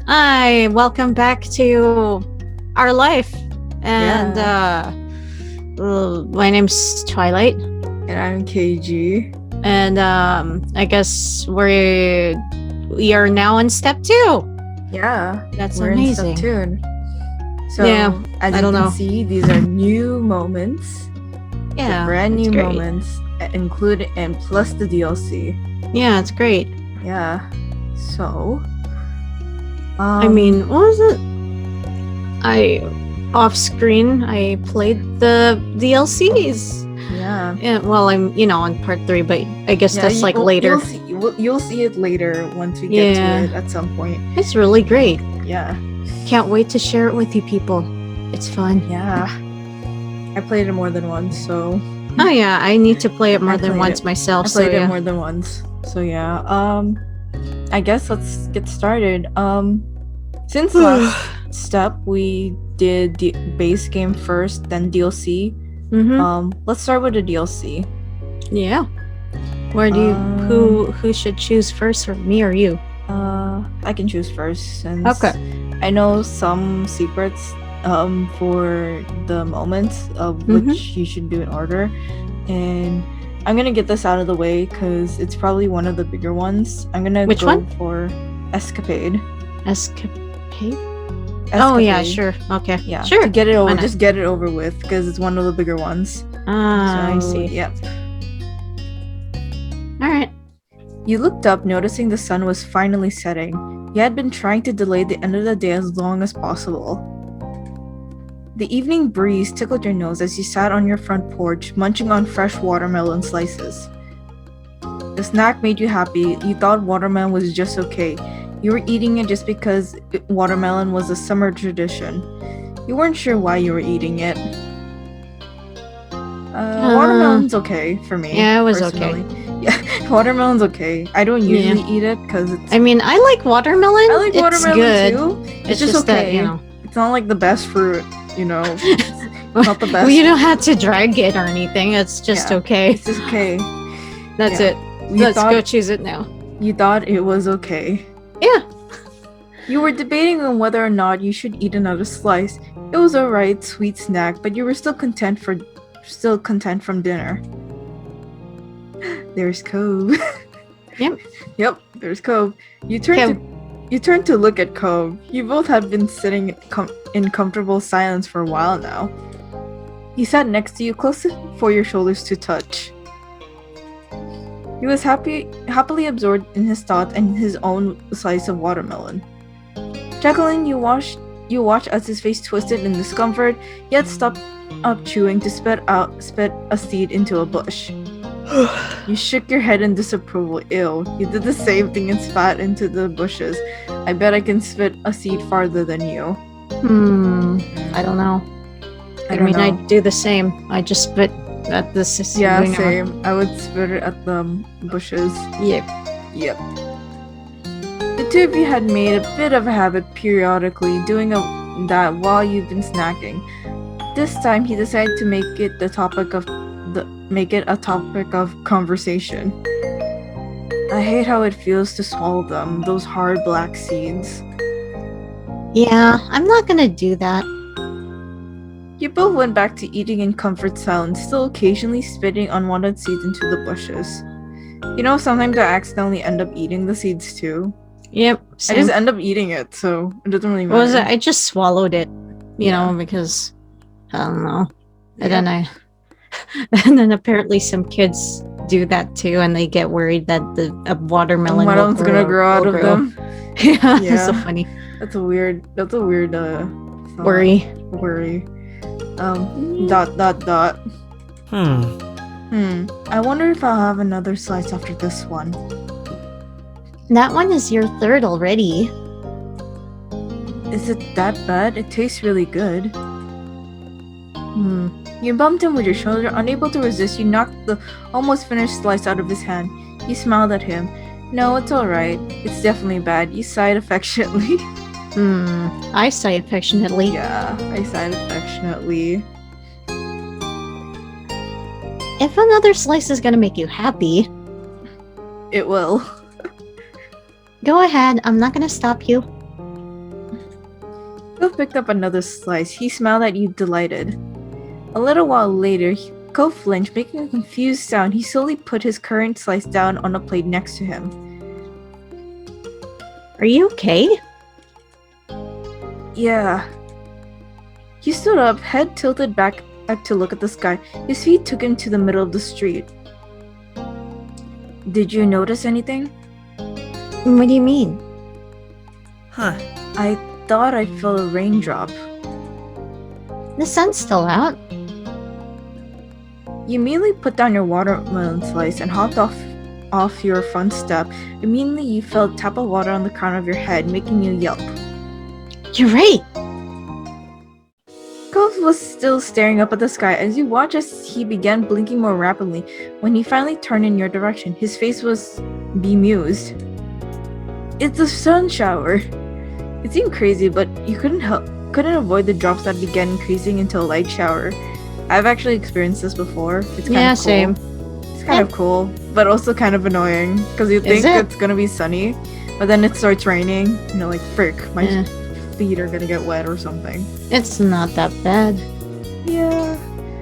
Hi, welcome back to our life. And my name's Twilight. And I'm KG. And I guess we are now on step 2. Yeah. That's we're amazing. in step 2. So Yeah, as I you don't can know. see, these are new moments. Yeah, Brand it's new great. moments included and plus the DLC. Yeah, it's great. Yeah. So I mean, what was it? Off screen I played the DLCs. yeah. Well, I'm on part 3, but I guess that's like later. You'll see it later once we get to it at some point. It's really great. Yeah. Can't wait to share it with you people. It's fun. Yeah. I played it more than once, so. Oh yeah, I need to play it more than once myself. I played it more than once, so yeah. I guess let's get started. Since last step we did the base game first, then DLC. Let's start with the DLC. Yeah. Where do you who should choose first, or me or you? I can choose first since I know some secrets for the moments of which you should do in order, and I'm gonna get this out of the way because it's probably one of the bigger ones. I'm gonna go for Escapade. Escapade? Oh yeah, sure. Okay. Yeah. Sure. To get it over, just get it over with because it's one of the bigger ones. I see. Yep. All right. You looked up, noticing the sun was finally setting. You had been trying to delay the end of the day as long as possible. The evening breeze tickled your nose as you sat on your front porch, munching on fresh watermelon slices. The snack made you happy. You thought watermelon was just okay. You were eating it just because watermelon was a summer tradition. You weren't sure why you were eating it. Watermelon's okay for me. Yeah, it was personally. okay. Yeah, watermelon's okay. I don't usually eat it because it's... I mean, I like watermelon. I like watermelon good. too. It's just okay. That, It's not like the best fruit, It's not the best. Well, you don't have to drag it or anything. It's just okay. It's just okay. That's it. Let's go choose it now. You thought it was okay. Yeah. You were debating on whether or not you should eat another slice. It was a right sweet snack, but you were still content from dinner. There's Cove. Yep, there's Cove. You turned to look at Cove. You both had been sitting in comfortable silence for a while now. He sat next to you, close for your shoulders to touch. He was happily absorbed in his thoughts and his own slice of watermelon. Chuckling, you watched as his face twisted in discomfort, yet stopped up chewing to spit a seed into a bush. You shook your head in disapproval. Ew, you did the same thing and spat into the bushes. I bet I can spit a seed farther than you. I don't know. I mean, I'd do the same. I just spit at the seed. Yeah, same. I would spit it at the bushes. Yep. The two of you had made a bit of a habit periodically doing that while you've been snacking. This time, he decided to make it a topic of conversation. I hate how it feels to swallow them, those hard black seeds. Yeah, I'm not gonna do that. You both went back to eating in comfort silence, still occasionally spitting unwanted seeds into the bushes. Sometimes I accidentally end up eating the seeds too. Yep, same. I just end up eating it, so it doesn't really matter. I just swallowed it, because I don't know. And then apparently some kids do that too, and they get worried that a watermelon's gonna grow out of them. Yeah, it's so funny. That's a weird worry. Dot. I wonder if I'll have another slice after this one. That one is your third already. Is it that bad? It tastes really good. You bumped him with your shoulder, unable to resist. You knocked the almost finished slice out of his hand. You smiled at him. No, it's alright. It's definitely bad. You sighed affectionately. I sigh affectionately. Yeah, I sighed affectionately. If another slice is gonna make you happy, it will. Go ahead, I'm not gonna stop you. Cove picked up another slice. He smiled at you, delighted. A little while later, Cove flinched, making a confused sound. He slowly put his current slice down on a plate next to him. Are you okay? Yeah. He stood up, head tilted back to look at the sky. His feet took him to the middle of the street. Did you notice anything? What do you mean? Huh. I thought I felt a raindrop. The sun's still out. You immediately put down your watermelon slice and hopped off your front step. Immediately you felt a tap of water on the crown of your head, making you yelp. You're right. Cove was still staring up at the sky as you watched as he began blinking more rapidly. When he finally turned in your direction, his face was bemused. It's a sun shower. It seemed crazy, but you couldn't avoid the drops that began increasing into a light shower. I've actually experienced this before. It's kind of cool. Same. It's kind of cool, but also kind of annoying because you think it's gonna be sunny, but then it starts raining. You know, like frick, my feet are gonna get wet or something. It's not that bad. Yeah,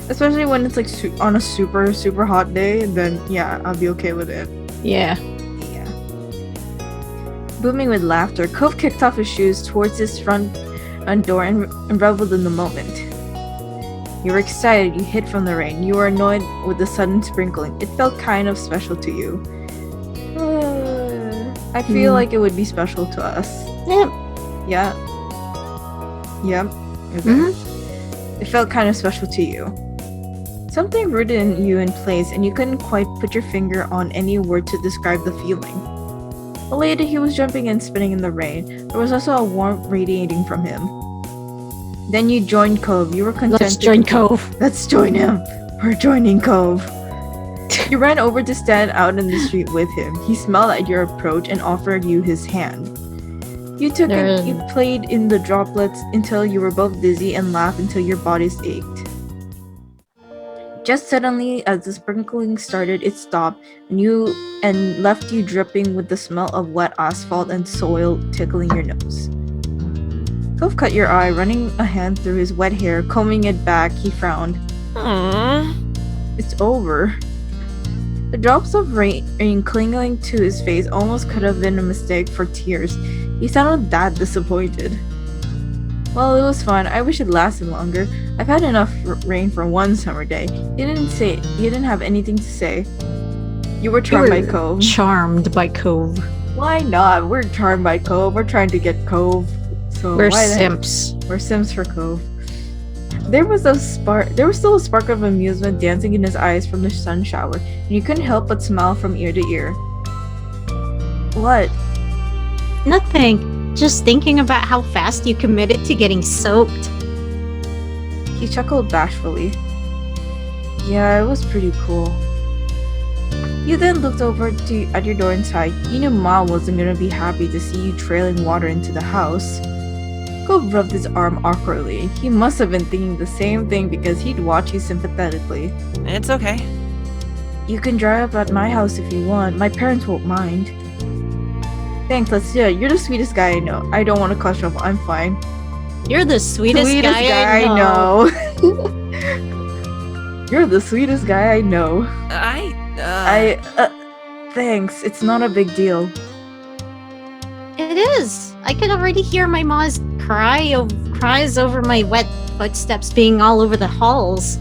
especially when it's like on a super hot day. Then yeah, I'll be okay with it. Yeah. Booming with laughter, Cove kicked off his shoes towards his front door and reveled in the moment. You were excited, you hid from the rain, you were annoyed with the sudden sprinkling. It felt kind of special to you. I feel like it would be special to us. Yep. Yeah. Yep. Okay. It felt kind of special to you. Something rooted in you in place, and you couldn't quite put your finger on any word to describe the feeling. But later he was jumping and spinning in the rain. There was also a warmth radiating from him. Then you joined Cove. You were content. Let's join Cove. Let's join him. We're joining Cove. You ran over to stand out in the street with him. He smiled at your approach and offered you his hand. You took it, you played in the droplets until you were both dizzy and laughed until your bodies ached. Just suddenly, as the sprinkling started, it stopped and left you dripping with the smell of wet asphalt and soil tickling your nose. Cove cut your eye, running a hand through his wet hair, combing it back. He frowned. Aww. It's over. The drops of rain clinging to his face almost could have been a mistake for tears. He sounded that disappointed. Well, it was fun. I wish it lasted longer. I've had enough rain for one summer day. He didn't have anything to say. You were charmed by Cove. Charmed by Cove. Why not? We're charmed by Cove. We're trying to get Cove. So we're simps. We're simps for Cove. There was still a spark of amusement dancing in his eyes from the sun shower, and you couldn't help but smile from ear to ear. What? Nothing. Just thinking about how fast you committed to getting soaked. He chuckled bashfully. Yeah, it was pretty cool. You then looked over at your door inside. You knew Mom wasn't gonna be happy to see you trailing water into the house. Cove rubbed his arm awkwardly. He must have been thinking the same thing because he'd watch you sympathetically. It's okay. You can dry up at my house if you want. My parents won't mind. Thanks, let's do it. You're the sweetest guy I know. I don't want to cause trouble. I'm fine. You're the sweetest guy I know. You're the sweetest guy I know. Thanks. It's not a big deal. It is. I can already hear my mom's cries over my wet footsteps being all over the halls.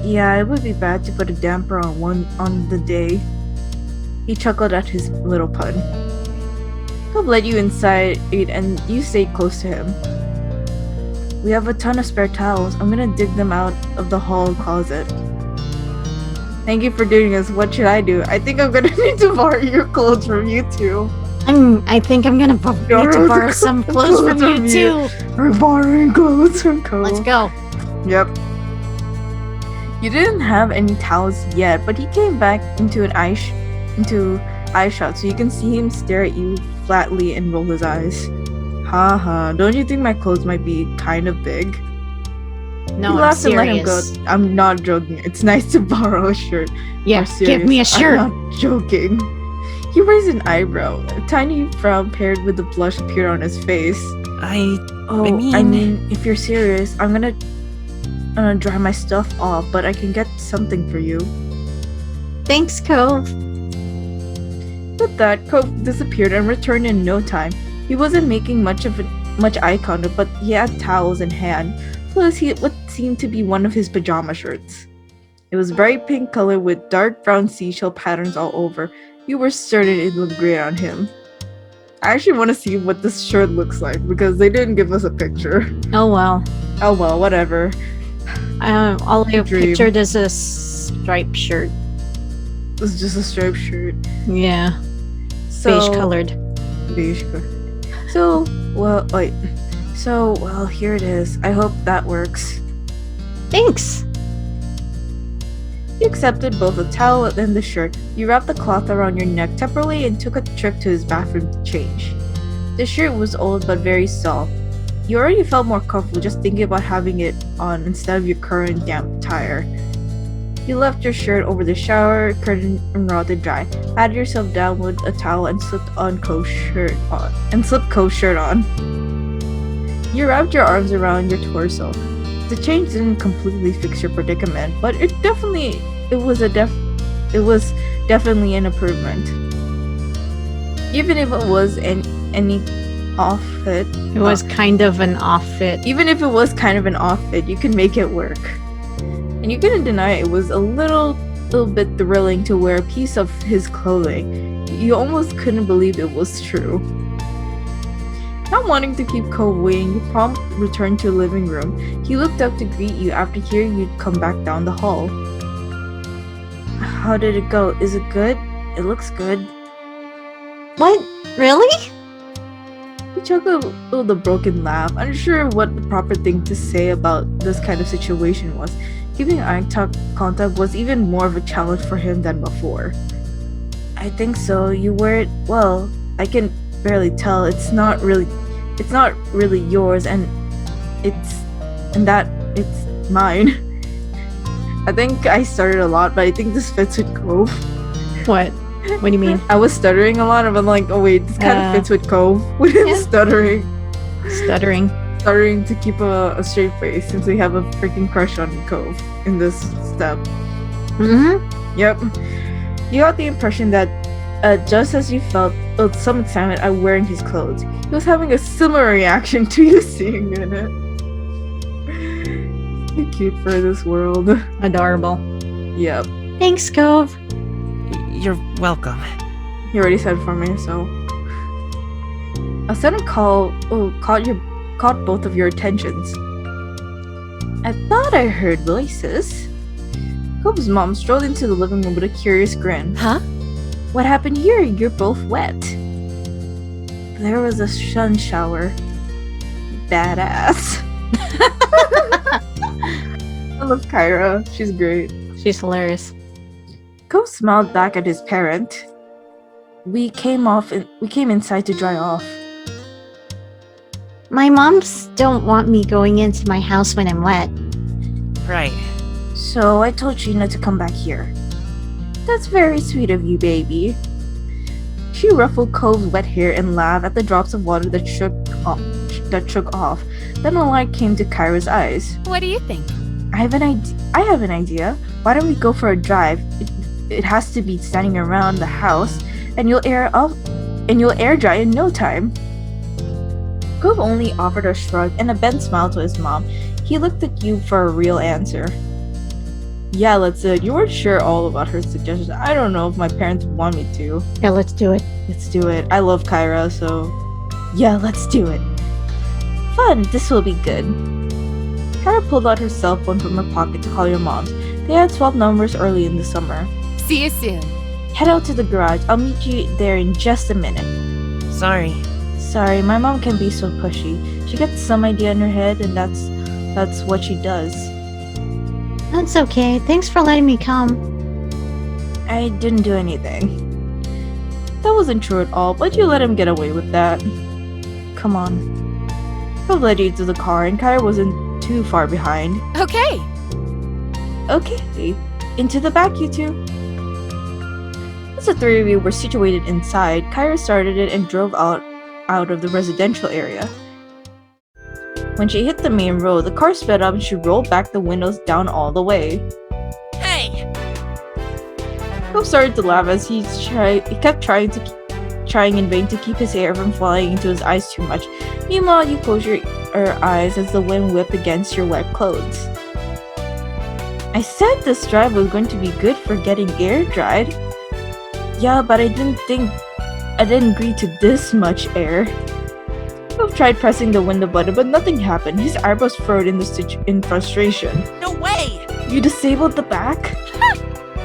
Yeah, it would be bad to put a damper on the day. He chuckled at his little pun. Cove led you inside and you stayed close to him. We have a ton of spare towels. I'm gonna dig them out of the hall closet. Thank you for doing this. What should I do? I think I'm gonna need to borrow your clothes from you too. I think I'm gonna need to borrow some clothes from you too. We're borrowing clothes from Cove. Let's go. Yep. You didn't have any towels yet, but he came back into eye shot so you can see him stare at you flatly and roll his eyes. Haha, don't you think my clothes might be kind of big? No, he laughed and let him go. I'm not joking. It's nice to borrow a shirt. Yeah, give me a shirt. I'm not joking. He raised an eyebrow. A tiny frown paired with the blush appeared on his face. Oh, I mean, if you're serious, I'm gonna dry my stuff off, but I can get something for you. Thanks, Cove. With that, Cove disappeared and returned in no time. He wasn't making much eye contact, but he had towels in hand, plus what seemed to be one of his pajama shirts. It was bright pink color with dark brown seashell patterns all over. You were certain it looked great on him. I actually want to see what this shirt looks like because they didn't give us a picture. Oh well. Oh well, whatever. All I pictured is a striped shirt. It's just a striped shirt. Yeah. So, beige colored. Beige colored. So, well, wait. So, well, here it is. I hope that works. Thanks. He accepted both the towel and the shirt. You wrapped the cloth around your neck temporarily and took a trip to his bathroom to change. The shirt was old but very soft. You already felt more comfortable just thinking about having it on instead of your current damp attire. You left your shirt over the shower curtain and raw to dry, patted yourself down with a towel and slipped Cove's shirt on. You wrapped your arms around your torso. The change didn't completely fix your predicament, but it was definitely an improvement. Even if it was any off fit. It was kind of an off fit. Even if it was kind of an off fit, you could make it work. And you couldn't deny it was a little bit thrilling to wear a piece of his clothing. You almost couldn't believe it was true. Not wanting to keep Cove waiting, you promptly returned to the living room. He looked up to greet you after hearing you'd come back down the hall. How did it go? Is it good? It looks good. What? Really? He chuckled with a broken laugh, unsure what the proper thing to say about this kind of situation was. Keeping eye contact was even more of a challenge for him than before. I think so. You wear it well. I can barely tell. It's not really yours, and it's mine. I think I stuttered a lot, but I think this fits with Cove. What? What do you mean? I was stuttering a lot, and I'm like, oh wait, this kind of fits with Cove. With him stuttering to keep a straight face since we have a freaking crush on Cove in this step. Mm-hmm. Yep. You got the impression that just as you felt some excitement at wearing his clothes, he was having a similar reaction to you seeing in it. Too cute for this world. Adorable. Yep. Thanks, Cove. You're welcome. You already said for me, so. A sudden call caught both of your attentions. I thought I heard voices. Cove's mom strolled into the living room with a curious grin. Huh? What happened here? You're both wet. There was a sun shower. Badass. I love Kyra. She's great. She's hilarious. Cove smiled back at his parent. We came inside to dry off. My moms don't want me going into my house when I'm wet. Right. So I told Gina to come back here. That's very sweet of you, baby. She ruffled Cove's wet hair and laughed at the drops of water that shook off. Then a light came to Kyra's eyes. What do you think? I have an idea. Why don't we go for a drive? It has to be standing around the house, and you'll air dry in no time. Cove only offered a shrug and a bent smile to his mom. He looked at you for a real answer. Yeah, let's do it. You weren't sure all about her suggestions. I don't know if my parents want me to. Yeah, let's do it. Let's do it. I love Kyra, so yeah, let's do it. Fun. This will be good. Kyra pulled out her cell phone from her pocket to call your moms. They had swapped numbers early in the summer. See you soon. Head out to the garage. I'll meet you there in just a minute. Sorry, my mom can be so pushy. She gets some idea in her head, and that's what she does. That's okay. Thanks for letting me come. I didn't do anything. That wasn't true at all, but you let him get away with that. Come on. He'll led you to the car, and Kyra wasn't too far behind. Okay. Okay. Into the back, you two. As the three of you were situated inside, Kyra started it and drove out of the residential area. When she hit the main road, the car sped up and she rolled back the windows down all the way. Hey! Cove started to laugh as he kept trying in vain to keep his hair from falling into his eyes too much. Meanwhile, you close your eyes as the wind whipped against your wet clothes. I said this drive was going to be good for getting air dried. Yeah, but I didn't agree to this much air. Cove tried pressing the window button, but nothing happened. His eyebrows furrowed in frustration. No way! You disabled the back?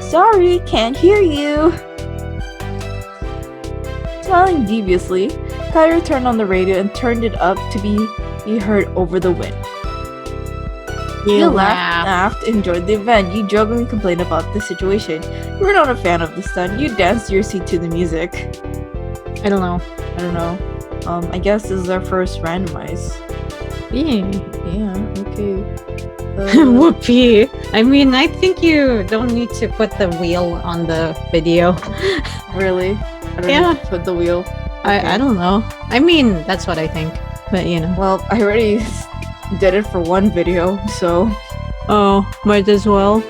Sorry, can't hear you. Smiling deviously, Kyra turned on the radio and turned it up to be heard over the wind. You laughed, enjoyed the event. You jokingly complained about the situation. You were not a fan of the stunt. You danced your seat to the music. I don't know. I guess this is our first randomize. Yeah, okay. Whoopee. I mean, I think you don't need to put the wheel on the video. Really? I don't need to put the wheel. Okay. I don't know. I mean, that's what I think. But, you know. Well, I already did it for one video, so... Oh, might as well.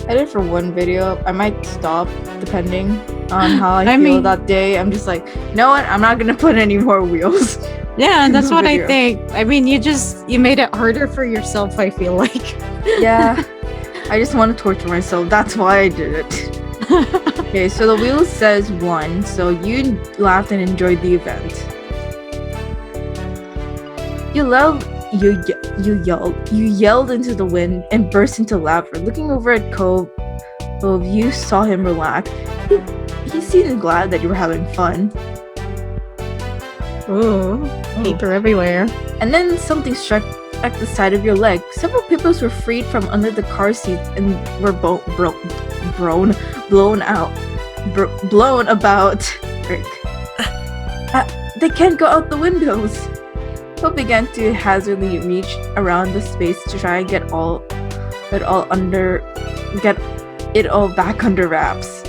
I did it for one video. I might stop, depending on how I feel that day. I'm just like, you know what? I'm not gonna put any more wheels. Yeah, that's what I think. I mean, you made it harder for yourself, I feel like. Yeah. I just want to torture myself. That's why I did it. Okay, so the wheel says 1, so you laughed and enjoyed the event. You yelled into the wind and burst into laughter. Looking over at Cove, you saw him relax. He seemed glad that you were having fun. Ooh, paper everywhere. And then something struck at the side of your leg. Several papers were freed from under the car seat and were blown about. They can't go out the windows. Cole began to hazardly reach around the space to try and get it all back under wraps.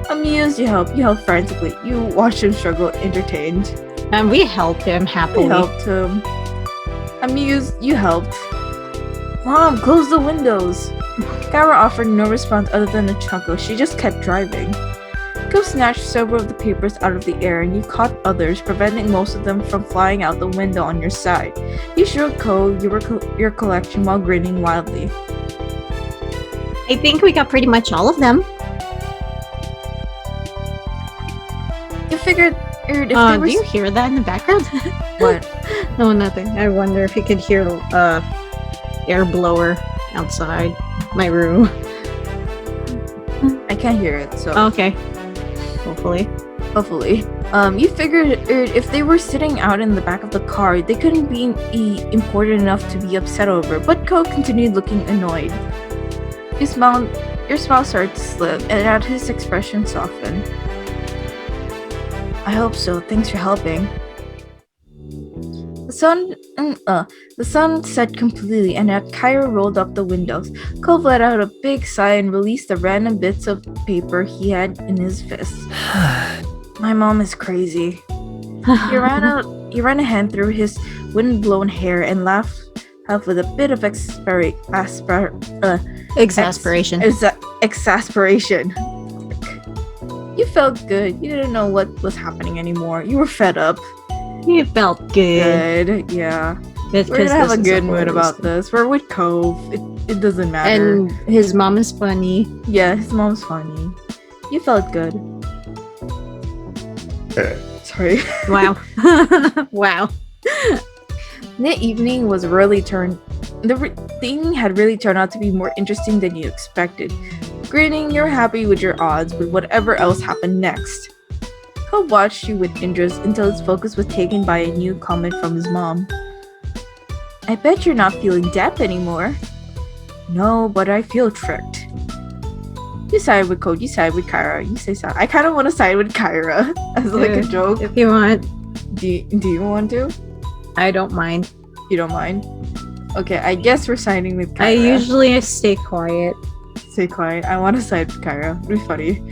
Amused, you helped frantically. You watched him struggle, entertained. And we helped him happily. We helped him. Amused, you helped. Mom, close the windows. Kyra offered no response other than a chuckle. She just kept driving. Cove snatched several of the papers out of the air and you caught others, preventing most of them from flying out the window on your side. You showed Cove your collection while grinning wildly. I think we got pretty much all of them. You figured if they were... Do you hear that in the background? What? No, nothing. I wonder if you could hear air blower outside my room. I can't hear it, so... Okay. Hopefully. You figured if they were sitting out in the back of the car, they couldn't be important enough to be upset over, but Cole continued looking annoyed. Your smile started to slip, and at his expression softened. I hope so. Thanks for helping. The sun set completely, and as Kyra rolled up the windows, Cove let out a big sigh and released the random bits of paper he had in his fists. My mom is crazy. He ran a hand through his wind-blown hair and laughed with a bit of exasperation. You felt good. You didn't know what was happening anymore. You were fed up. You felt good. Yeah. We're gonna have a good mood about this. We're with Cove. It doesn't matter. And his mom is funny. Yeah, his mom's funny. You felt good. Sorry. Wow. Wow. The evening was really the evening had really turned out to be more interesting than you expected. Grinning, you're happy with your odds with whatever else happened next. Cole watched you with interest until his focus was taken by a new comment from his mom. I bet you're not feeling damp anymore. No, but I feel tricked. You side with Code, you side with Kyra. You say side. I kind of want to side with Kyra as like a joke. If you want. Do you want to? I don't mind. You don't mind? Okay, I guess we're siding with Kyra. I usually stay quiet. Stay quiet. I want to side with Kyra. It'd be funny.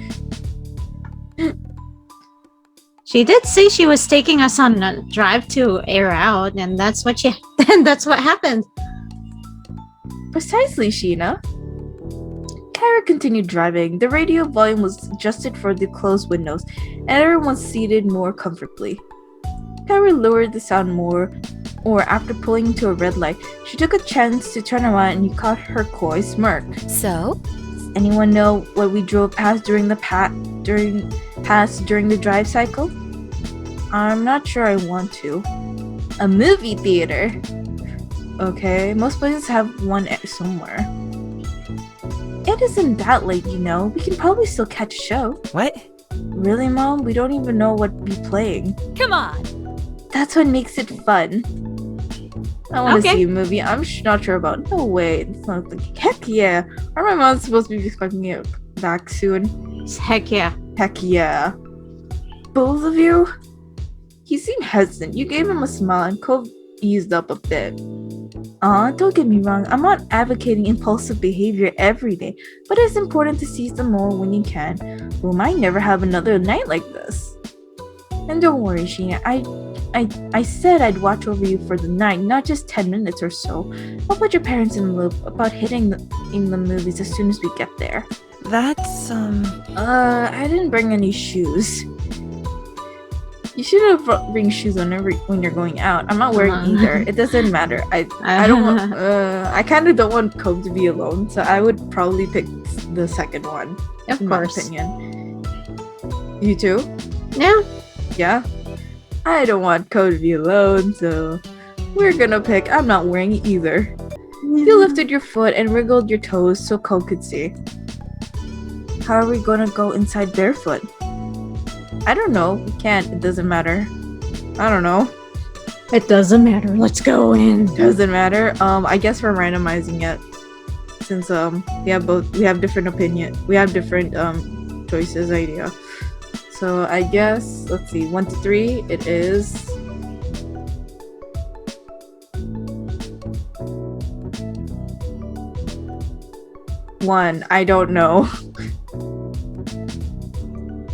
She did say she was taking us on a drive to air out, and that's what happened. Precisely, Sheena. Kyra continued driving. The radio volume was adjusted for the closed windows, and everyone was seated more comfortably. Kyra lowered the sound more, or after pulling into a red light, she took a chance to turn around and you caught her coy smirk. So? Does anyone know what we drove past during the drive cycle? I'm not sure I want to. A movie theater. Okay, most places have one somewhere. It isn't that late, you know. We can probably still catch a show. What? Really, Mom? We don't even know what we'll be playing. Come on! That's what makes it fun. I want to see a movie. I'm not sure about. No way. It's not like, heck yeah. Are my mom supposed to be expecting it back soon? Heck yeah. Heck yeah. Both of you? He seemed hesitant. You gave him a smile and Cove eased up a bit. Don't get me wrong. I'm not advocating impulsive behavior every day, but it's important to seize the moment when you can. We might never have another night like this. And don't worry, Sheena. I said I'd watch over you for the night, not just 10 minutes or so. I'll put your parents in the loop about hitting in the movies as soon as we get there. That's, I didn't bring any shoes. You should have bring shoes when you're going out. I'm not wearing either. It doesn't matter. I don't want, I kind of don't want Cove to be alone, so I would probably pick the second one. Of in course. my opinion. You too? Yeah. Yeah? I don't want Cove to be alone, so we're gonna pick I'm not wearing it either. You lifted your foot and wriggled your toes so Cove could see. How are we gonna go inside barefoot? I don't know. We can't. It doesn't matter. I don't know. It doesn't matter. Let's go in. Doesn't matter. I guess we're randomizing it. Since we have different choices idea. So I guess let's see, 1 to 3, it is 1. I don't know.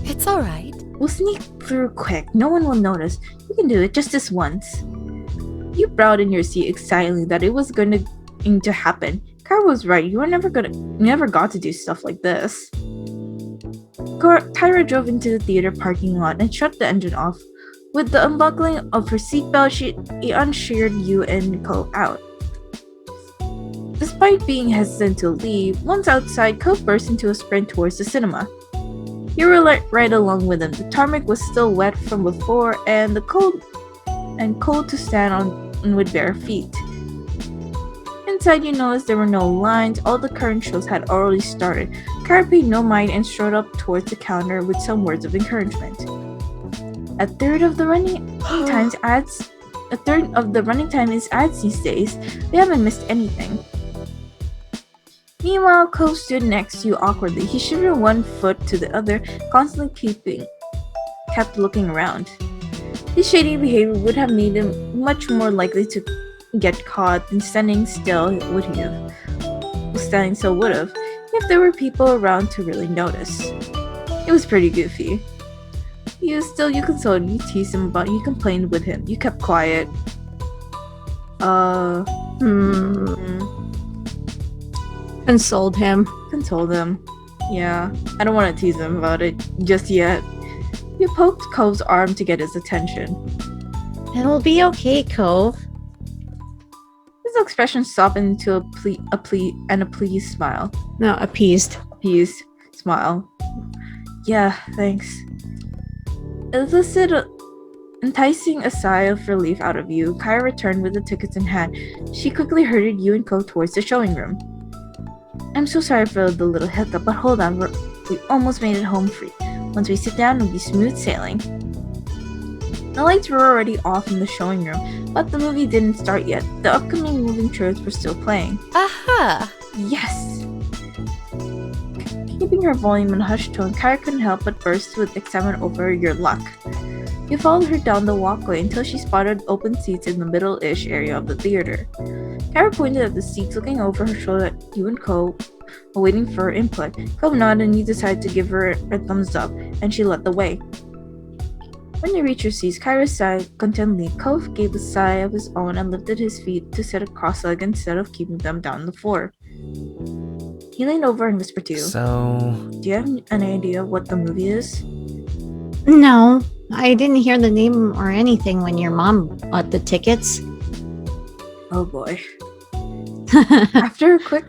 It's alright. We'll sneak through quick. No one will notice. You can do it just this once. You browed in your seat excitedly that it was going to happen. Kyra was right. You never got to do stuff like this. Kyra drove into the theater parking lot and shut the engine off. With the unbuckling of her seatbelt, she unsheared you and Cove out. Despite being hesitant to leave, once outside, Cove burst into a sprint towards the cinema. You were right along with him. The tarmac was still wet from before, and cold to stand on with bare feet. Inside, you noticed there were no lines. All the current shows had already started. Kyra paid no mind and strode up towards the counter with some words of encouragement. A third of the running time is ads these days. We haven't missed anything. Meanwhile, Cove stood next to you awkwardly. He shifted one foot to the other, constantly kept looking around. His shady behavior would have made him much more likely to get caught than standing still would have, if there were people around to really notice. It was pretty goofy. You consoled him, you teased him about it, you complained with him, you kept quiet. Consoled him. Yeah, I don't want to tease him about it just yet. You poked Cove's arm to get his attention. It'll be okay, Cove. His expression softened into a pleased smile. No, appeased. Appeased smile. Yeah, thanks. Elicited enticing a sigh of relief out of you, Kyra returned with the tickets in hand. She quickly herded you and Cove towards the showing room. I'm so sorry for the little hiccup, but hold on, we almost made it home free. Once we sit down, it'll be smooth sailing. The lights were already off in the showing room, but the movie didn't start yet. The upcoming moving trailers were still playing. Aha! Yes! Keeping her volume in a hushed tone, Kyra couldn't help but burst with excitement over your luck. You followed her down the walkway until she spotted open seats in the middle-ish area of the theater. Kyra pointed at the seats, looking over her shoulder at you and Cove, waiting for her input. Cove nodded and you decided to give her a thumbs up, and she led the way. When they reached their seats, Kyra sighed contentedly. Cove gave a sigh of his own and lifted his feet to sit cross-legged instead of keeping them down on the floor. He leaned over and whispered to you. So... Do you have an idea what the movie is? No, I didn't hear the name or anything when your mom bought the tickets. Oh boy. After a quick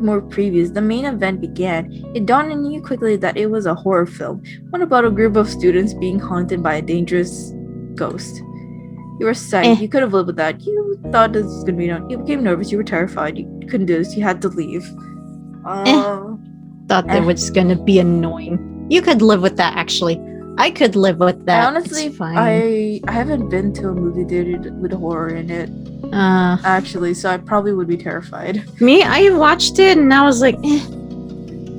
more previews, the main event began. It dawned on you quickly that it was a horror film, one about a group of students being haunted by a dangerous ghost. You were psyched. You could have lived with that. You thought this was gonna be done. You became nervous. You were terrified. You couldn't do this. You had to leave. Thought that was gonna be annoying. You could live with that, actually. I could live with that. Honestly, it's fine. I haven't been to a movie theater with horror in it. Actually, so I probably would be terrified. Me, I watched it and I was like,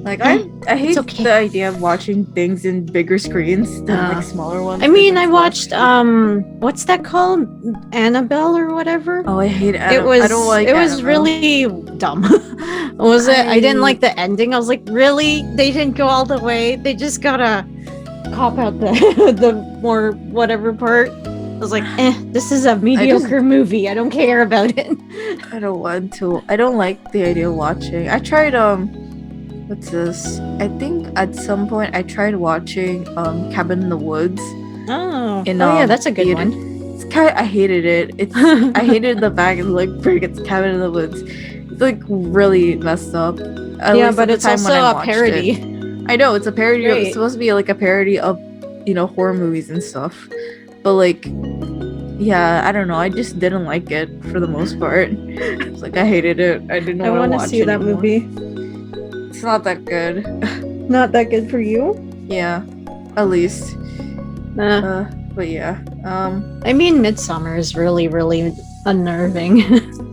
Like I hate the idea of watching things in bigger screens than like smaller ones. I mean, I watched what's that called? Annabelle or whatever. Oh, I hate Annabelle. It was I don't like it was Annabelle. really dumb. Was it? I didn't like the ending. I was like, really? They didn't go all the way. They just gotta cop out the more whatever part. I was like, this is a mediocre movie. I don't care about it. I don't want to. I don't like the idea of watching. I tried what's this? I think at some point I tried watching Cabin in the Woods. Oh, yeah, that's a good theater. one. It's I hated it. I hated the back and like it's Cabin in the Woods. It's like really messed up. Yeah, but it's also a parody. I know it's a parody. Right. It's supposed to be like a parody of horror movies and stuff. But like, yeah, I don't know. I just didn't like it for the most part. It's like I hated it. I didn't want to watch see that anymore. movie. It's not that good. Not that good for you? Yeah, at least. But yeah. I mean, Midsummer is really, really unnerving.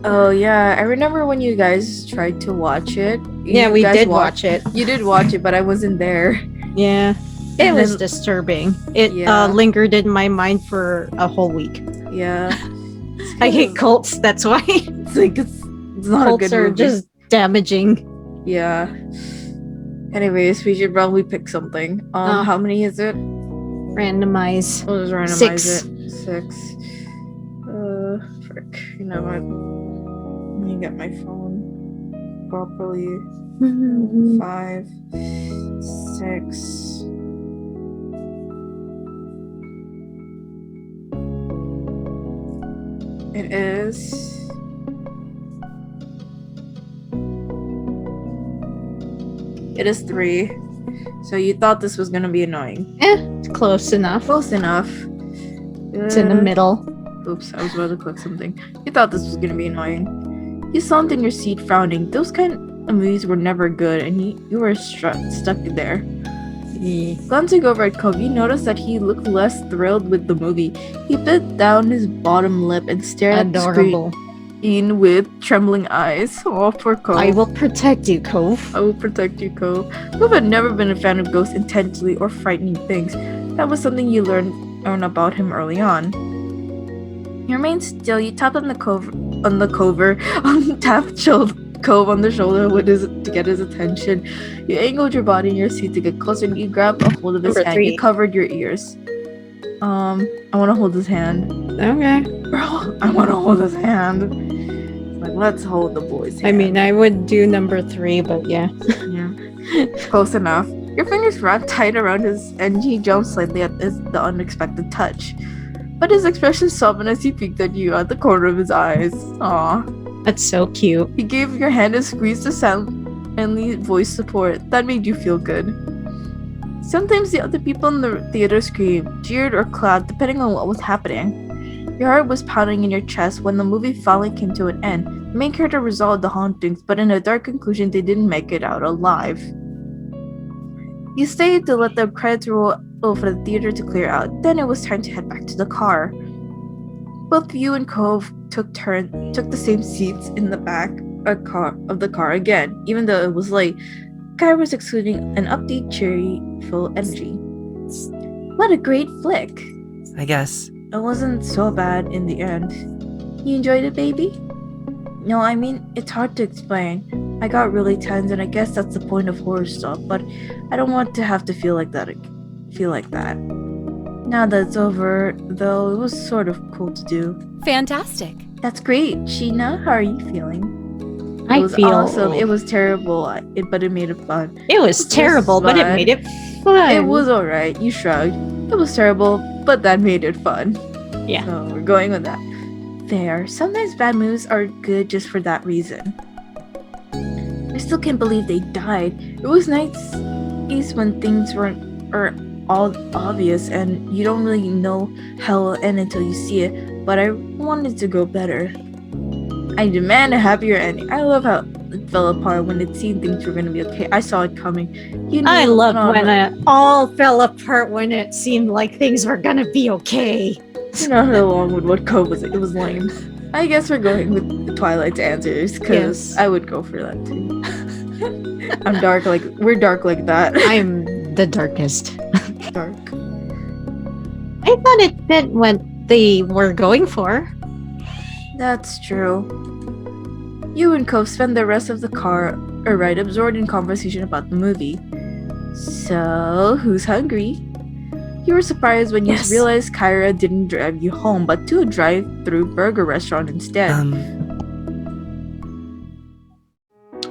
Oh yeah, I remember when you guys tried to watch it. Yeah, we did watch it. You did watch it, but I wasn't there. Yeah. It was disturbing. It lingered in my mind for a whole week. Yeah. I hate cults, that's why. It's like it's not cults a good are movie. just damaging. Yeah. Anyways, we should probably pick something. How many is it? Randomize. We'll just randomize 6. it. 6. Frick. You know what? Let me get my phone properly. 5, 6. It is. It is 3. So you thought this was gonna be annoying. It's close enough. Close enough. It's in the middle. Oops, I was about to click something. You thought this was gonna be annoying. You slumped in your seat frowning. Those kind of movies were never good, and you were stuck there. Glancing over at Cove, you noticed that he looked less thrilled with the movie. He bit down his bottom lip and stared at the screen with trembling eyes. Oh, poor Cove. I will protect you, Cove. I will protect you, Cove. Cove had never been a fan of ghosts intentionally or frightening things. That was something you learned about him early on. You remained still. You tapped on the Cove on the shoulder to get his attention. You angled your body in your seat to get closer, and you grabbed a hold of his hand. 3. You covered your ears. I want to hold his hand. Okay. Bro, I want to hold his hand. Like, let's hold the boy's hand. I mean, I would do number 3, but yeah. Yeah. Close enough. Your fingers wrapped tight around his, and he jumped slightly at the unexpected touch. But his expression softened as he peeked at you at the corner of his eyes. Aww. That's so cute. He gave your hand a squeeze to silently voice support. That made you feel good. Sometimes the other people in the theater screamed, jeered, or clapped, depending on what was happening. Your heart was pounding in your chest when the movie finally came to an end. The main character resolved the hauntings, but in a dark conclusion, they didn't make it out alive. You stayed to let the credits roll for the theater to clear out. Then it was time to head back to the car. Both you and Cove took the same seats in the back of the car again, even though it was late. Kai was exuding an upbeat, cheerful energy. What a great flick! I guess. It wasn't so bad in the end. You enjoyed it, baby? No, I mean, it's hard to explain. I got really tense, and I guess that's the point of horror stuff, but I don't want to have to feel like that. Now that it's over, though, it was sort of cool to do. Fantastic. That's great. Sheena, how are you feeling? It I was feel awesome. It was terrible, but it made it fun. It was terrible, but it made it fun. It was alright. You shrugged. It was terrible, but that made it fun. Yeah. So we're going with that. Fair. Sometimes bad moves are good just for that reason. I still can't believe they died. It was nice when things are all obvious and you don't really know how it'll end until you see it, but I wanted to go better. I demand a happier ending. I love how it fell apart when it seemed things were gonna be okay. I saw it coming. I loved when it all fell apart when it seemed like things were gonna be okay. You're not along with what Cove was. It was lame. I guess we're going with Twilight's answers because I would go for that too. I'm dark like we're dark like that. I'm the darkest. Dark. I thought it fit what they were going for. That's true. You and Cove spend the rest of the ride absorbed in conversation about the movie. So, who's hungry? You were surprised when you realized Kyra didn't drive you home, but to a drive-through burger restaurant instead.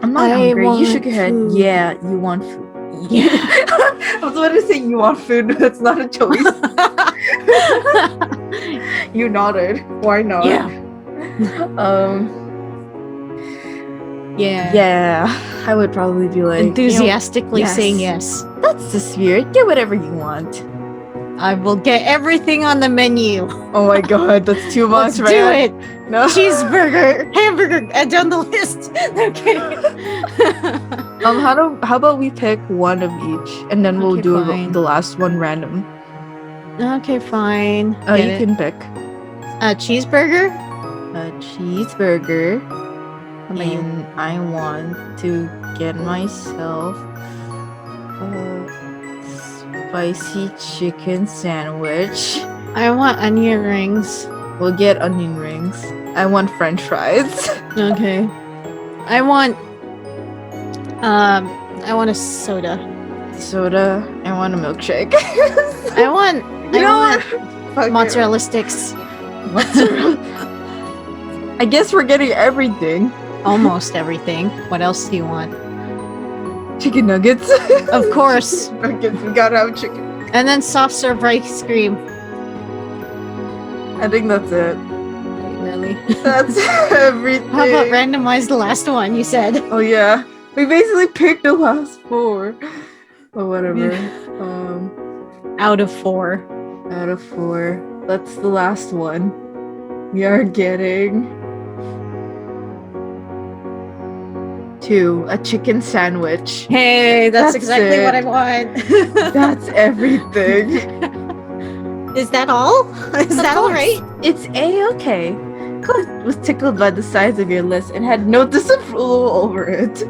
I'm not hungry. You shook your head. Food. Yeah, you want food. Yeah. I was about to say you want food, but that's not a choice. You nodded. Why not? Yeah. Yeah, I would probably be like enthusiastically saying yes. That's the spirit. Get whatever you want. I will get everything on the menu. Oh my god, that's too much, Let's do it. No. Cheeseburger, hamburger, down the list. Okay. How about we pick one of each, and then we'll do the last one random. Okay, fine. You can pick a cheeseburger. A cheeseburger. And I want to get myself a spicy chicken sandwich. I want onion rings. We'll get onion rings. I want french fries. Okay. I want a soda. Soda. I want a milkshake. I want mozzarella sticks. Mozzarella. I guess we're getting everything. Almost everything. What else do you want? Chicken nuggets. Of course. Nuggets. We gotta have chicken. And then soft serve ice cream. I think that's it. Really? That's everything. How about randomize the last one you said? Oh yeah. We basically picked the last 4. Or whatever. Out of 4. Out of 4. That's the last one. We are getting 2. A chicken sandwich. Hey, that's exactly what I want. That's everything. Is that all? Is that all right? It's A-okay. Cole was tickled by the size of your list and had no disapproval over it.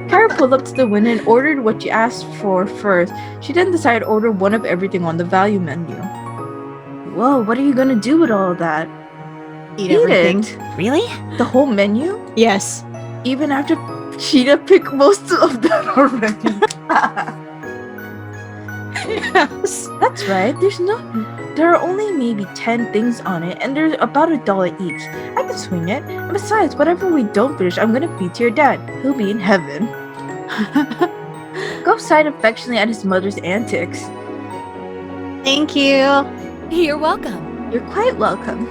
Kyra pulled up to the window and ordered what you asked for first. She then decided to order one of everything on the value menu. Whoa, what are you gonna do with all of that? Eat everything. It. Really? The whole menu? Yes. Even after Cheetah picked most of that already. Yes. That's right. There are only maybe 10 things on it, and there's about $1 each. I can swing it. And besides, whatever we don't finish, I'm gonna feed to your dad. He'll be in heaven. Gov sighed affectionately at his mother's antics. Thank you. You're welcome. You're quite welcome.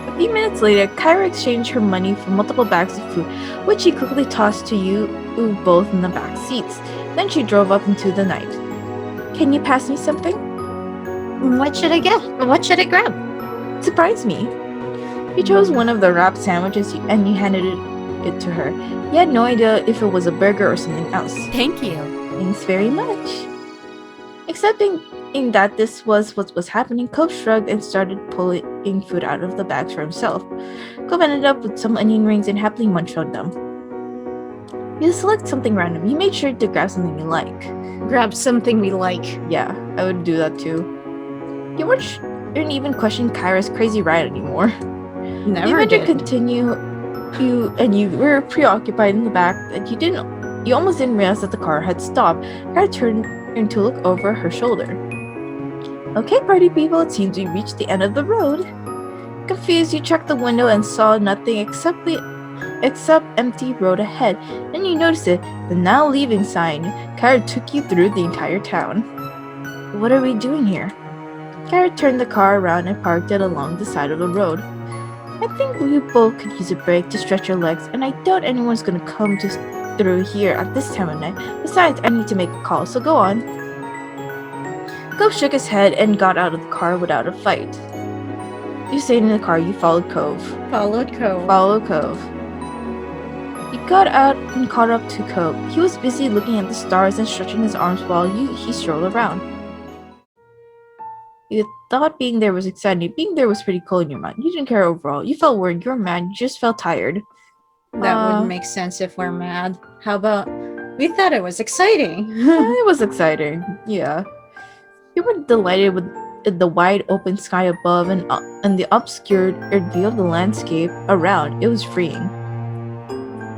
A few minutes later, Kyra exchanged her money for multiple bags of food, which she quickly tossed to you both in the back seats. Then she drove up into the night. Can you pass me something? What should I get? What should I grab? Surprise me. You chose one of the wrapped sandwiches and you handed it to her. You had no idea if it was a burger or something else. Thank you. Thanks very much. Accepting that this was what was happening, Cove shrugged and started pulling food out of the bags for himself. Cove ended up with some onion rings and happily munched on them. You select something random. You made sure to grab something you like. Grab something we like. Yeah, I would do that too. You didn't even question Kyra's crazy ride anymore. Never you had did. to continue. You were preoccupied in the back that you almost didn't realize that the car had stopped. Kyra turned to look over her shoulder. Okay, party people, it seems we reached the end of the road. Confused, you checked the window and saw nothing except empty road ahead. Then you noticed it, the now leaving sign. Kara took you through the entire town. What are we doing here? Kara turned the car around and parked it along the side of the road. I think we both could use a break to stretch our legs, and I doubt anyone's gonna come through here at this time of night. Besides, I need to make a call, so go on. Cove shook his head and got out of the car without a fight. You stayed in the car, you followed Cove. Followed Cove. Followed Cove. You got out and caught up to Cove. He was busy looking at the stars and stretching his arms while he strolled around. You thought being there was exciting. Being there was pretty cool in your mind. You didn't care overall. You felt worried. You were mad. You just felt tired. That wouldn't make sense if we're mad. How about we thought it was exciting? It was exciting. Yeah. You were delighted with the wide open sky above and the obscured view of the landscape around. It was freeing.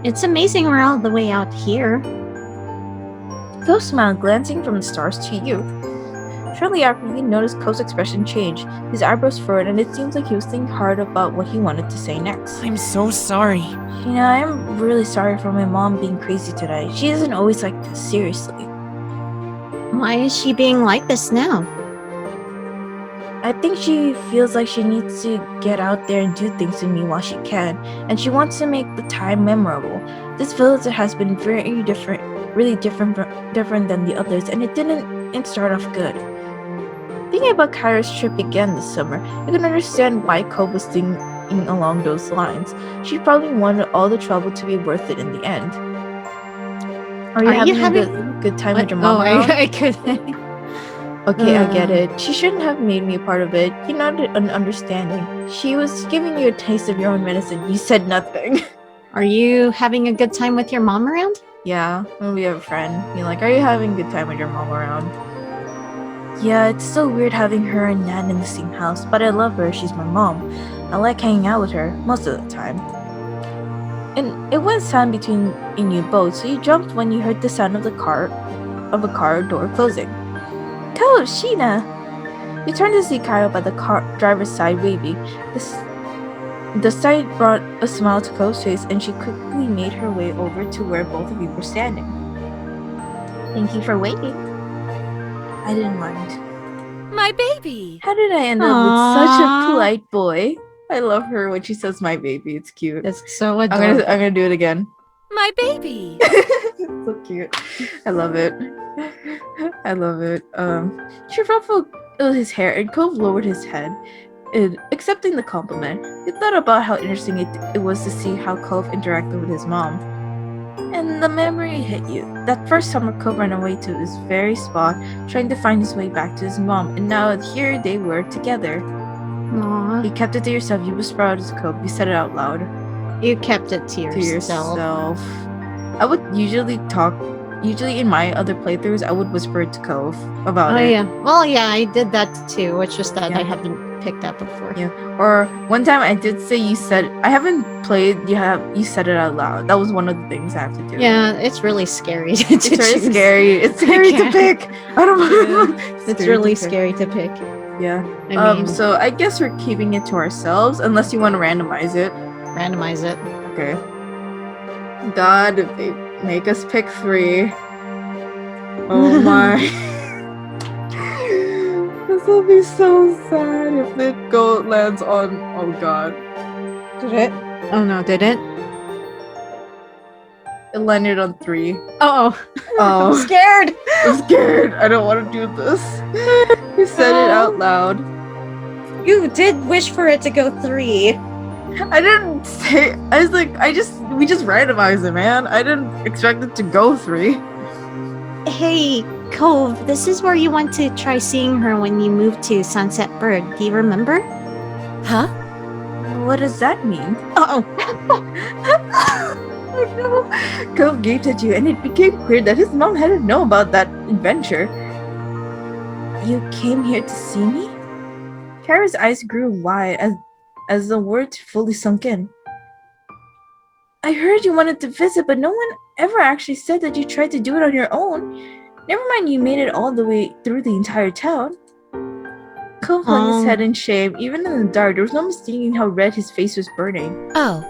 It's amazing we're all the way out here. Cove smiled, glancing from the stars to you. Shortly after, you noticed Cove's expression change. His eyebrows furrowed, and it seems like he was thinking hard about what he wanted to say next. I'm so sorry. I'm really sorry for my mom being crazy today. She isn't always like this, seriously. Why is she being like this now? I think she feels like she needs to get out there and do things with me while she can, and she wants to make the time memorable. This village has been really different than the others, and it didn't start off good. Thinking about Kyra's trip again this summer, I can understand why Cove was thinking along those lines. She probably wanted all the trouble to be worth it in the end. Are you having a good time with your mom? I couldn't. Okay, I get it. She shouldn't have made me a part of it. You're not an understanding. She was giving you a taste of your own medicine. You said nothing. Are you having a good time with your mom around? Yeah, when we have a friend. You're like, are you having a good time with your mom around? Yeah, it's so weird having her and Nan in the same house, but I love her. She's my mom. I like hanging out with her most of the time. And it went sound between you both, so you jumped when you heard the sound of a car door closing. Cove, Sheena! You turned to see Kyle by the driver's side waving. The sight brought a smile to Cove's face, and she quickly made her way over to where both of you were standing. Thank you for waiting. I didn't mind. My baby! How did I end up with such a polite boy? I love her when she says my baby. It's cute. That's so adorable. I'm gonna do it again. My baby! It's so cute. I love it. I love it. She ruffled his hair and Cove lowered his head, accepting the compliment. He thought about how interesting it was to see how Cove interacted with his mom. And the memory hit you. That first summer Cove ran away to this very spot, trying to find his way back to his mom, and now here they were together. Aww. You kept it to yourself. You whispered out to Cove. You said it out loud. You kept it to yourself. I would usually in my other playthroughs, I would whisper it to Cove about it. Oh yeah. Well, yeah, I did that too. It's just that I haven't picked that before. Yeah. Or one time I did say I haven't played. You said it out loud. That was one of the things I have to do. Yeah, it's really scary. It's really scary. It's scary to pick. I don't know. It's really scary to pick. Yeah. I mean, so I guess we're keeping it to ourselves unless you want to randomize it. Randomize it. Okay. God, if they make us pick 3. Oh my. This will be so sad if it lands on. Oh god. Did it? Oh no, did it? It landed on 3. Oh. Oh. I'm scared. I'm scared. I don't want to do this. You said it out loud. You did wish for it to go 3. I didn't say. I was like, we just randomized it, man. I didn't expect it to go 3. Hey, Cove, this is where you went to try seeing her when you moved to Sunset Bird. Do you remember? Huh? What does that mean? Oh. Cove gaped at you, and it became clear that his mom hadn't known about that adventure. You came here to see me? Kara's eyes grew wide as the words fully sunk in. I heard you wanted to visit, but no one ever actually said that you tried to do it on your own. Never mind you made it all the way through the entire town. Cove hung his head in shame. Even in the dark, there was no mistaking how red his face was burning. Oh.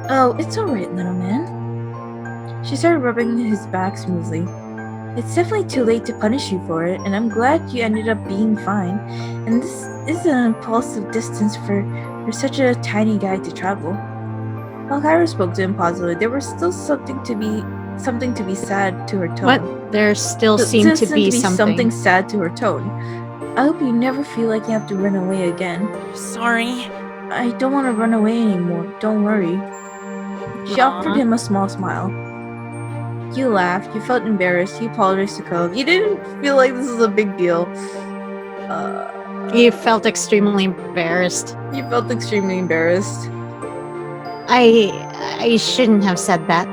Oh, it's alright, little man. She started rubbing his back smoothly. It's definitely too late to punish you for it, and I'm glad you ended up being fine. And this is an impulsive distance for such a tiny guy to travel. While Kyra spoke to him positively, there was still something to be sad to her tone. What? There still seemed to be something sad to her tone. I hope you never feel like you have to run away again. Sorry. I don't want to run away anymore. Don't worry. She offered him a small smile. You laughed. You felt embarrassed. You apologized to Cove. You didn't feel like this was a big deal. You felt extremely embarrassed. You felt extremely embarrassed. I shouldn't have said that.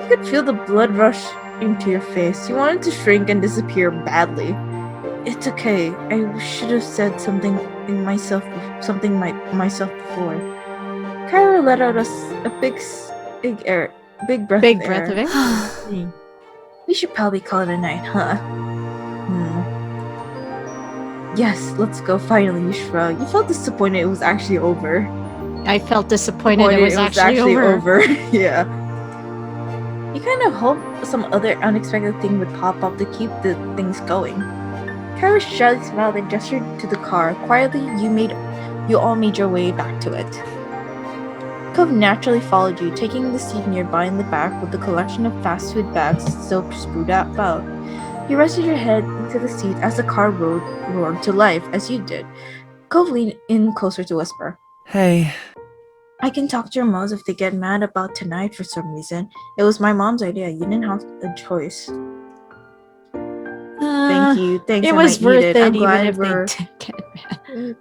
You could feel the blood rush into your face. You wanted to shrink and disappear badly. It's okay. I should have said something myself before. Kyra let out a big breath of air. We should probably call it a night, huh? Yes, let's go. Finally, you shrugged. You felt disappointed it was actually over. I felt disappointed it was actually over. Yeah. You kind of hoped some other unexpected thing would pop up to keep the things going. Kyra shyly smiled and gestured to the car. Quietly, you all made your way back to it. Cove naturally followed you, taking the seat nearby in the back with the collection of fast food bags still screwed about. You rested your head into the seat as the car roared to life, as you did. Cove leaned in closer to whisper. Hey. I can talk to your moms if they get mad about tonight for some reason. It was my mom's idea. You didn't have a choice. Thank you. Thanks. It was worth it, I'm even glad if they did get mad.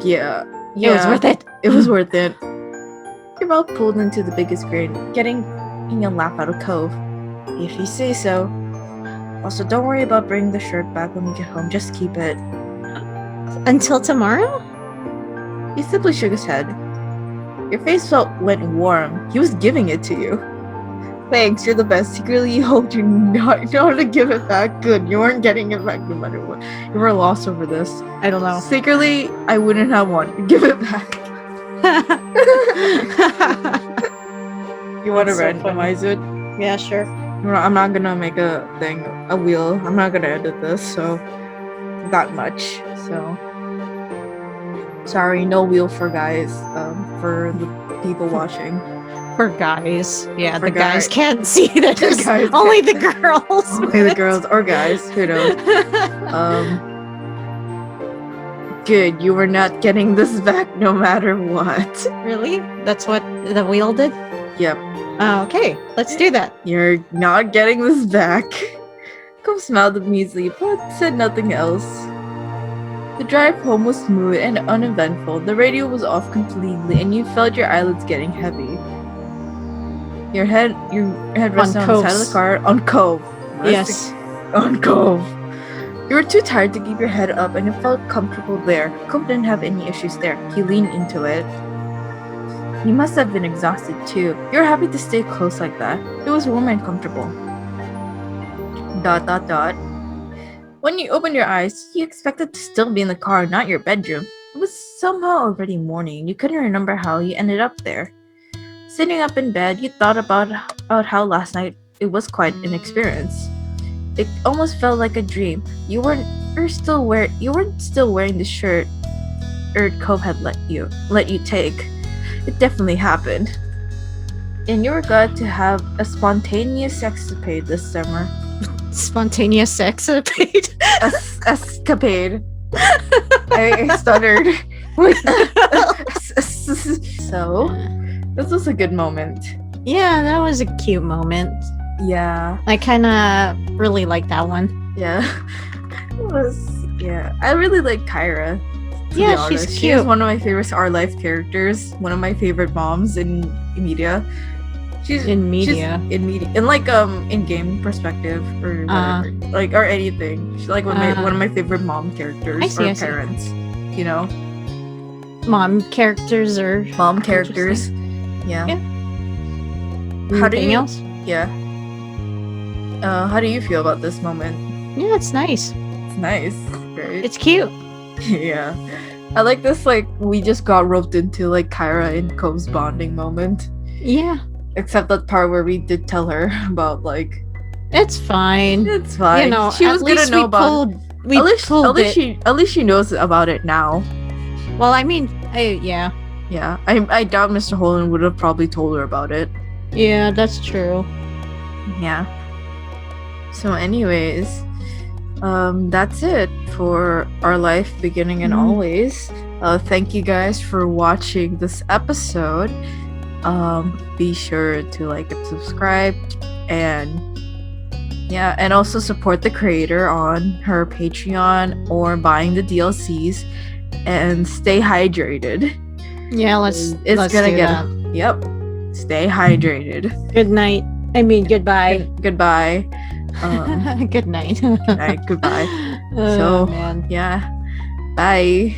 Yeah. It was worth it. It was worth it. Your mouth pulled into the biggest grin, getting a laugh out of Cove. If you say so. Also, don't worry about bringing the shirt back when we get home. Just keep it. Until tomorrow? He simply shook his head. Your face went warm. He was giving it to you. Thanks, you're the best. Secretly, you hoped you know how to give it back. Good, you weren't getting it back no matter what. You were lost over this. I don't know. Secretly, I wouldn't have wanted to give it back. You want to randomize it? Yeah, sure. I'm not gonna make a wheel. I'm not gonna edit this, so that much. So sorry, no wheel for guys. For the people watching. For guys, yeah, For the guys guys. Can't see that. The guys Only can't. the girls. Only the girls or guys, who knows? Good. You were not getting this back, no matter what. Really? That's what the wheel did? Yep. Okay, let's do that. You're not getting this back. Cove smiled amusedly, but said nothing else. The drive home was smooth and uneventful. The radio was off completely, and you felt your eyelids getting heavy. Your head rested on the side of the car. On Cove. Yes. On Cove. You were too tired to keep your head up, and it felt comfortable there. Cove didn't have any issues there. He leaned into it. You must have been exhausted too. You're happy to stay close like that. It was warm and comfortable. ... When you opened your eyes, you expected to still be in the car, not your bedroom. It was somehow already morning. You couldn't remember how you ended up there. Sitting up in bed, you thought about how last night it was quite an experience. It almost felt like a dream. You weren't still wearing the shirt Cove had let you take. It definitely happened. And you were glad to have a spontaneous escapade this summer. Spontaneous escapade? Escapade. I stuttered. So, this was a good moment. Yeah, that was a cute moment. Yeah. I kind of really like that one. Yeah. It was, yeah. I really like Kyra. Yeah, she's cute. She's one of my favorite R-Life characters. One of my favorite moms in media. In like in game perspective or whatever. Like or anything. She's like one of my favorite mom characters or parents. You know, mom characters. Yeah. Anything else? Yeah. How do you feel about this moment? Yeah, it's nice. It's nice. great. It's cute. Yeah. I like this, like, we just got roped into, like, Kyra and Cove's bonding moment. Yeah. Except that part where we did tell her about, like... It's fine. It's fine. You know, she was gonna know about it. At least she knows about it now. Well, I mean, yeah. Yeah. I doubt Mr. Holland would have probably told her about it. Yeah, that's true. Yeah. So anyways, that's it for Our Life Beginning and Always. Thank you guys for watching this episode. Be sure to like and subscribe, and and also support the creator on her Patreon or buying the DLCs, and stay hydrated. Yeah, let's gonna get that. Yep. Stay hydrated. Good night. I mean, goodbye. Goodbye. Good night. Good night. Goodbye. Oh, so, man. yeah. Bye.